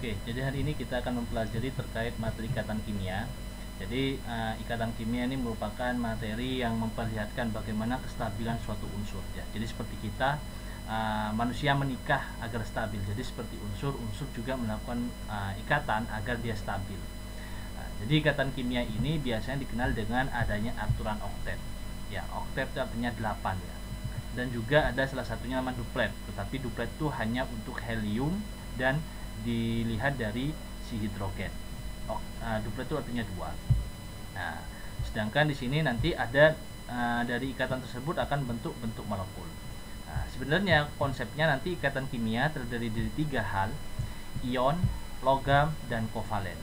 Oke, jadi hari ini kita akan mempelajari terkait materi ikatan kimia. Jadi ikatan kimia ini merupakan materi yang memperlihatkan bagaimana kestabilan suatu unsur ya. Jadi seperti kita manusia menikah agar stabil. Jadi seperti unsur juga melakukan ikatan agar dia stabil. Jadi ikatan kimia ini biasanya dikenal dengan adanya aturan oktet. Ya, oktet itu artinya 8 ya. Dan juga ada salah satunya nama duplet. Tetapi duplet itu hanya untuk helium dan dilihat dari si hidrogen. Duplet itu artinya 2. Nah, sedangkan di sini nanti ada dari ikatan tersebut akan bentuk-bentuk molekul. Nah, sebenarnya konsepnya nanti ikatan kimia terdiri dari 3 hal: ion, logam, dan kovalen.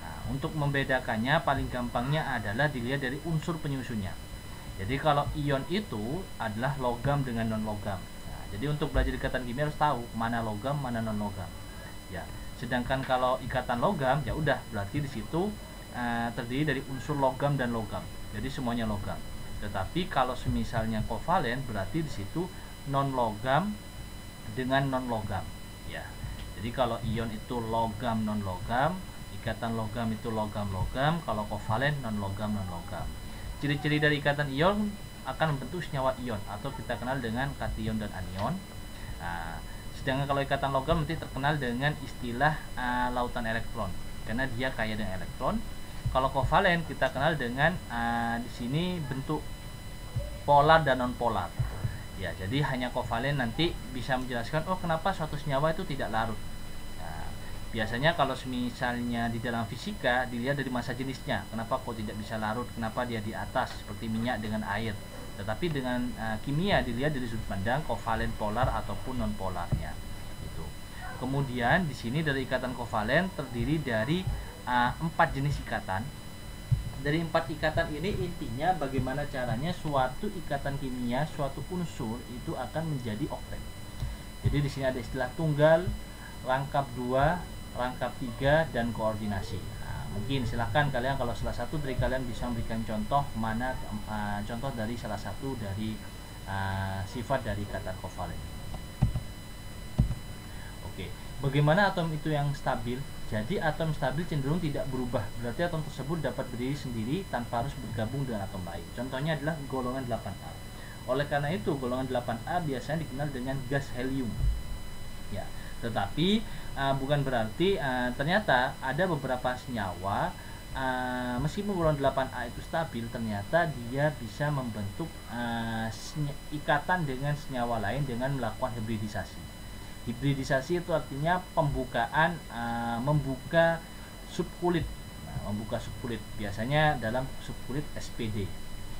Nah, untuk membedakannya paling gampangnya adalah dilihat dari unsur penyusunnya. Jadi kalau ion itu adalah logam dengan non logam. Nah, jadi untuk belajar ikatan kimia harus tahu mana logam, mana non logam. Ya, sedangkan kalau ikatan logam ya udah berarti di situ terdiri dari unsur logam dan logam. Jadi semuanya logam. Tetapi kalau misalnya kovalen berarti di situ non logam dengan non logam. Ya. Jadi kalau ion itu logam non logam, ikatan logam itu logam logam, kalau kovalen non logam non logam. Ciri-ciri dari ikatan ion akan membentuk senyawa ion atau kita kenal dengan kation dan anion. Nah, sedangkan kalau ikatan logam nanti terkenal dengan istilah lautan elektron karena dia kaya dengan elektron. Kalau kovalen kita kenal dengan di sini bentuk polar dan non polar. Ya, jadi hanya kovalen nanti bisa menjelaskan kenapa suatu senyawa itu tidak larut. Nah, biasanya kalau misalnya di dalam fisika dilihat dari massa jenisnya, kenapa kok tidak bisa larut, kenapa dia di atas seperti minyak dengan air. Tetapi dengan kimia dilihat dari sudut pandang kovalen, polar ataupun non polarnya. Itu. Kemudian di sini dari ikatan kovalen terdiri dari 4 jenis ikatan. Dari 4 ikatan ini intinya bagaimana caranya suatu ikatan kimia, suatu unsur itu akan menjadi oktet. Jadi di sini ada istilah tunggal, rangkap 2, rangkap 3, dan koordinasi. Nah, mungkin silahkan kalian kalau salah satu dari kalian bisa memberikan contoh mana contoh dari salah satu dari sifat dari ikatan kovalen. Oke, bagaimana atom itu yang stabil? Jadi atom stabil cenderung tidak berubah. Berarti atom tersebut dapat berdiri sendiri tanpa harus bergabung dengan atom lain. Contohnya adalah golongan 8A. Oleh karena itu golongan 8A biasanya dikenal dengan gas helium. Ya, tetapi bukan berarti ternyata ada beberapa senyawa meskipun golongan 8A itu stabil, ternyata dia bisa membentuk ikatan dengan senyawa lain dengan melakukan hibridisasi. Hibridisasi itu artinya pembukaan membuka subkulit. Nah, membuka subkulit biasanya dalam subkulit SPD.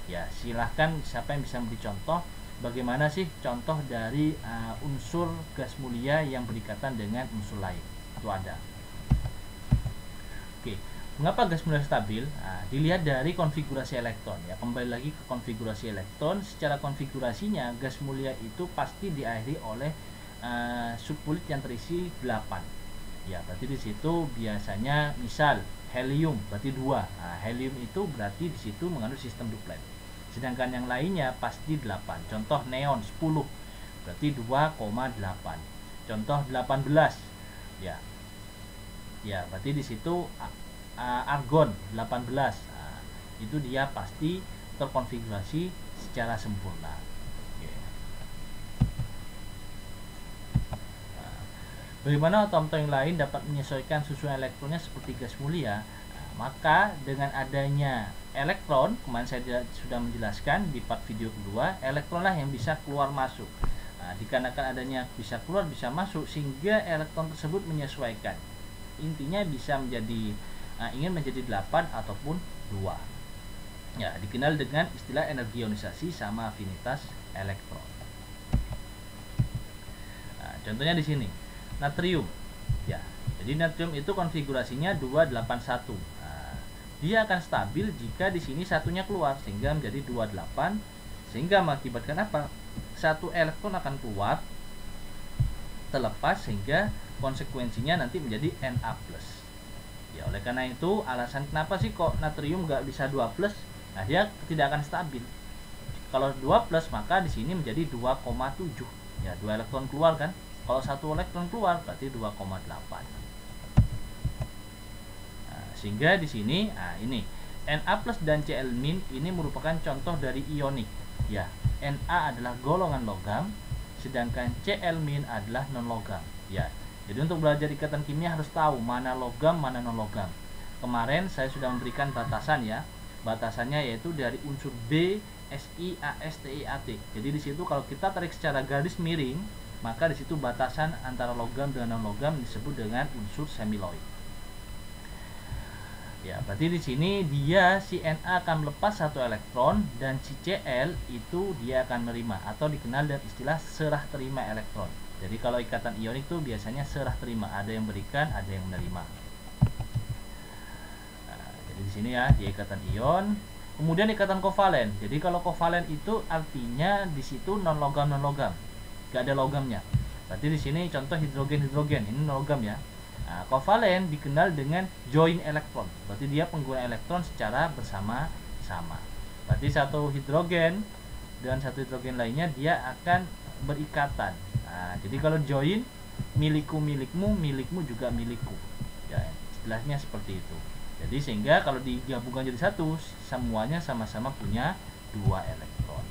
Ya, silahkan siapa yang bisa memberi contoh bagaimana sih contoh dari unsur gas mulia yang berikatan dengan unsur lain. Itu ada. Oke, mengapa gas mulia stabil? Nah, dilihat dari konfigurasi elektron ya. Kembali lagi ke konfigurasi elektron. Secara konfigurasinya gas mulia itu pasti diakhiri oleh subkulit yang terisi 8. Ya, berarti di situ biasanya misal helium berarti 2. Nah, helium itu berarti di situ mengandung sistem duplet. Sedangkan yang lainnya pasti 8. Contoh neon 10 berarti 2,8. Contoh 18 ya. Ya, berarti di situ argon 18. Nah, itu dia pasti terkonfigurasi secara sempurna. Bagaimana atom-atom yang lain dapat menyesuaikan susunan elektronnya seperti gas mulia? Nah, maka dengan adanya elektron, kemarin saya sudah menjelaskan di part video kedua, elektronlah yang bisa keluar masuk. Nah, dikarenakan adanya bisa keluar bisa masuk sehingga elektron tersebut menyesuaikan. Intinya bisa menjadi ingin menjadi 8 ataupun 2. Ya, dikenal dengan istilah energi ionisasi sama afinitas elektron. Nah, contohnya di sini. Natrium ya, jadi natrium itu konfigurasinya 281. Nah, dia akan stabil jika di sini satunya keluar sehingga menjadi 28, sehingga mengakibatkan apa? Satu elektron akan keluar terlepas sehingga konsekuensinya nanti menjadi Na+. Ya, oleh karena itu alasan kenapa sih kok natrium nggak bisa 2+? Nah, dia tidak akan stabil. Kalau 2+ maka di sini menjadi 2,7. Ya, 2 elektron keluar kan? Kalau 1 elektron keluar berarti 2,8. sehingga di sini ini Na plus dan Cl min ini merupakan contoh dari ionik ya. Na adalah golongan logam, sedangkan Cl min adalah non logam ya. Jadi untuk belajar ikatan kimia harus tahu mana logam mana non logam. Kemarin saya sudah memberikan batasan ya. Batasannya yaitu dari unsur B, Si, As, Ti, At. Jadi di situ kalau kita tarik secara garis miring, maka di situ batasan antara logam dengan non logam disebut dengan unsur semiloid. Ya, berarti di sini dia si Na akan melepas satu elektron dan si Cl itu dia akan menerima atau dikenal dengan istilah serah terima elektron. Jadi kalau ikatan ionik itu biasanya serah terima, ada yang berikan, ada yang menerima. Nah, jadi di sini ya dia ikatan ion. Kemudian ikatan kovalen. Jadi kalau kovalen itu artinya di situ non logam, gak ada logamnya. Berarti di sini contoh hidrogen ini non logam ya. Nah, kovalen dikenal dengan join elektron. Berarti dia pengguna elektron secara bersama-sama. Berarti satu hidrogen dengan satu hidrogen lainnya dia akan berikatan. Nah, jadi kalau join milikku milikmu, milikmu juga milikku. Ya, istilahnya seperti itu. Jadi sehingga kalau digabungkan jadi satu, semuanya sama-sama punya 2 elektron.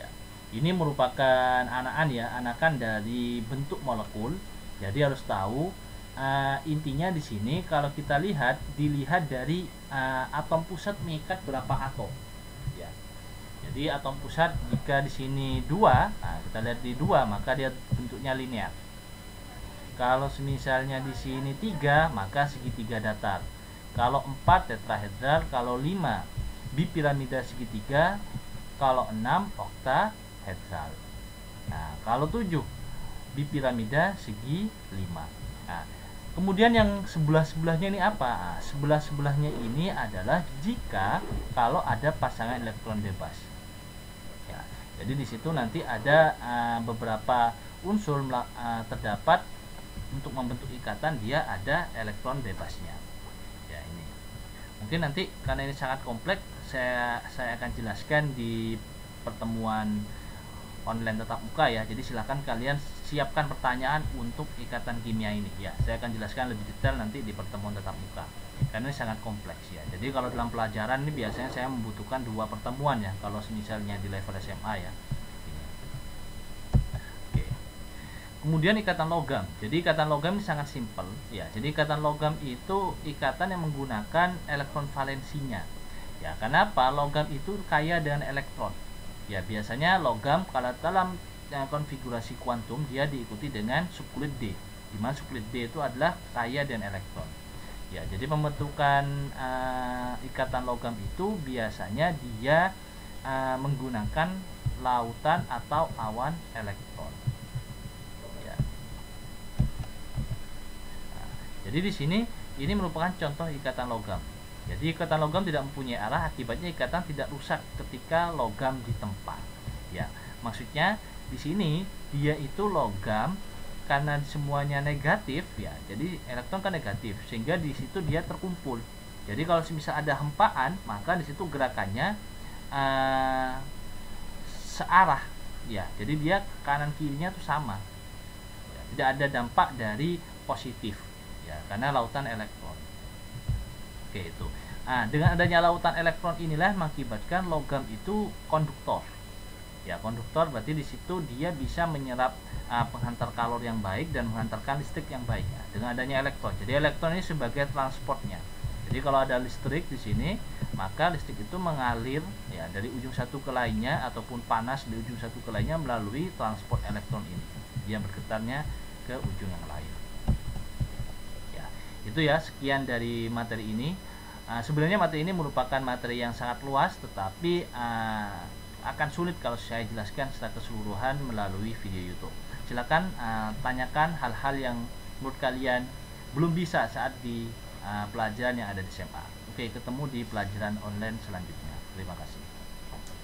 Ya, ini merupakan anakan dari bentuk molekul. Jadi harus tahu intinya di sini kalau kita dilihat dari atom pusat mengikat berapa atom. Ya. Jadi atom pusat jika di sini 2, kita lihat di 2 maka dia bentuknya linear. Kalau misalnya di sini 3 maka segitiga datar. Kalau 4 tetrahedral, kalau 5 bipiramida segitiga, kalau 6 oktahedral. Nah, kalau 7 bipiramida segi 5. Nah, kemudian yang sebelah-sebelahnya ini apa? Sebelah-sebelahnya ini adalah jika kalau ada pasangan elektron bebas. Ya, jadi di situ nanti ada beberapa unsur terdapat untuk membentuk ikatan, dia ada elektron bebasnya. Ya, ini. Mungkin nanti karena ini sangat kompleks, saya akan jelaskan di pertemuan online tatap muka ya. Jadi silahkan kalian siapkan pertanyaan untuk ikatan kimia ini ya. Saya akan jelaskan lebih detail nanti di pertemuan tatap muka karena ini sangat kompleks ya. Jadi kalau dalam pelajaran ini biasanya saya membutuhkan 2 pertemuan ya kalau misalnya di level SMA ya. Oke. Kemudian ikatan logam. Jadi ikatan logam ini sangat simpel ya. Jadi ikatan logam itu ikatan yang menggunakan elektron valensinya ya. Kenapa? Logam itu kaya dengan elektron. Ya, biasanya logam kalau dalam konfigurasi kuantum dia diikuti dengan subkulit D, di mana subkulit D itu adalah kaya dengan elektron. Ya, jadi pembentukan ikatan logam itu biasanya dia menggunakan lautan atau awan elektron. Ya. Nah, jadi di sini ini merupakan contoh ikatan logam. Jadi ikatan logam tidak mempunyai arah, akibatnya ikatan tidak rusak ketika logam ditempa. Ya, maksudnya di sini dia itu logam karena semuanya negatif ya. Jadi elektron kan negatif sehingga di situ dia terkumpul. Jadi kalau misal ada hempaan, maka di situ gerakannya searah ya. Jadi dia kanan kirinya tuh sama. Ya, tidak ada dampak dari positif ya karena lautan elektron. Oke, itu. Nah, dengan adanya lautan elektron inilah mengakibatkan logam itu konduktor. Ya, konduktor berarti di situ dia bisa menyerap penghantar kalor yang baik dan menghantarkan listrik yang baik. Nah, dengan adanya elektron. Jadi elektron ini sebagai transportnya. Jadi kalau ada listrik di sini, maka listrik itu mengalir ya dari ujung satu ke lainnya ataupun panas dari ujung satu ke lainnya melalui transport elektron ini. Dia bergetarnya ke ujung yang lain. Itu ya, sekian dari materi ini. Sebenarnya materi ini merupakan materi yang sangat luas, tetapi akan sulit kalau saya jelaskan secara keseluruhan melalui video YouTube. Silakan tanyakan hal-hal yang menurut kalian belum bisa saat di pelajaran yang ada di SMA. Oke, ketemu di pelajaran online selanjutnya. Terima kasih.